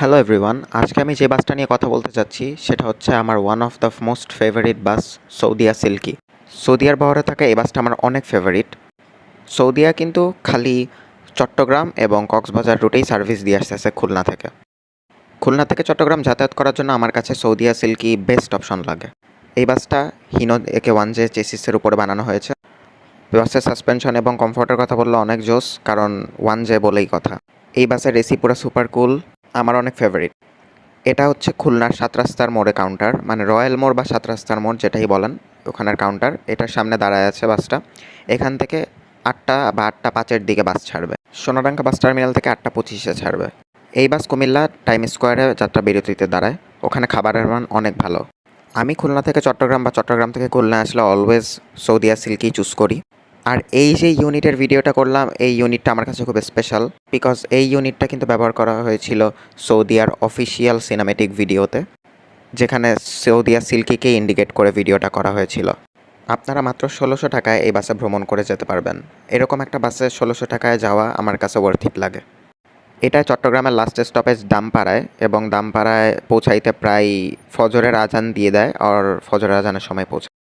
Hello everyone, আজকে আমি যে বাসটা নিয়ে কথা বলতে চাচ্ছি সেটা হচ্ছে আমার one of the most favourite bus, Saudia Silky. সৌদিয়ার বহরে থাকা এই বাসটা আমার অনেক ফেভারিট। সৌদিয়া কিন্তু খালি চট্টগ্রাম এবং কক্সবাজার রুটেই সার্ভিস দিয়ে আসতেছে খুলনা থেকে। খুলনা থেকে চট্টগ্রাম যাতায়াত করার জন্য আমার কাছে সৌদিয়া সিল্কি বেস্ট অপশন লাগে। এই বাসটা হিনো একে ওয়ান জে চেসিসের উপরে বানানো হয়েছে। বাসের সাসপেনশন এবং কমফোর্টের কথা বললে অনেক জোস, কারণ ওয়ান জে বলেই কথা। এই বাসের এসি পুরো সুপার কুল, আমার অনেক ফেভারিট। এটা হচ্ছে খুলনার ৭ রাস্তার মোড়ে কাউন্টার, মানে রয়্যাল মোড় বা ৭ রাস্তার মোড় যেটাই বলেন, ওখানের কাউন্টার। এটার সামনে দাঁড়ায় আছে বাসটা। এখান থেকে ৮টা বা ৮টা ৫-এর দিকে বাস ছাড়বে। সোনাডাঙ্গা বাস টার্মিনাল থেকে ৮টা ২৫-এ ছাড়বে। এই বাস কুমিল্লা টাইম স্কোয়ারে যাত্রা বিরতিতে দাঁড়ায়। ওখানে খাবারের মান অনেক ভালো। আমি খুলনা থেকে চট্টগ্রাম বা চট্টগ্রাম থেকে খুলনা আসলে অলওয়েজ সৌদিয়া সিল্কি চুজ করি। আর এই যে ইউনিটের ভিডিওটা করলাম, এই ইউনিটটা আমার কাছে খুব স্পেশাল, বিকজ এই ইউনিটটা কিন্তু ব্যবহার করা হয়েছিল সৌদিয়ার অফিসিয়াল সিনেমেটিক ভিডিওতে, যেখানে সৌদিয়া সিল্কিকে ইন্ডিকেট করে ভিডিওটা করা হয়েছিল। আপনারা মাত্র ১৬০০ টাকায় এই বাসে ভ্রমণ করে যেতে পারবেন। এরকম একটা বাসে ১৬০০ টাকায় যাওয়া আমার কাছে ওয়ার্থ ইট লাগে। এটা চট্টগ্রামের লাস্ট স্টপেজ দামপাড়ায়, এবং দামপাড়ায় পৌঁছাইতে প্রায় ফজরের আজান দিয়ে দেয়, আর ফজরের আজানের সময় পৌঁছায়।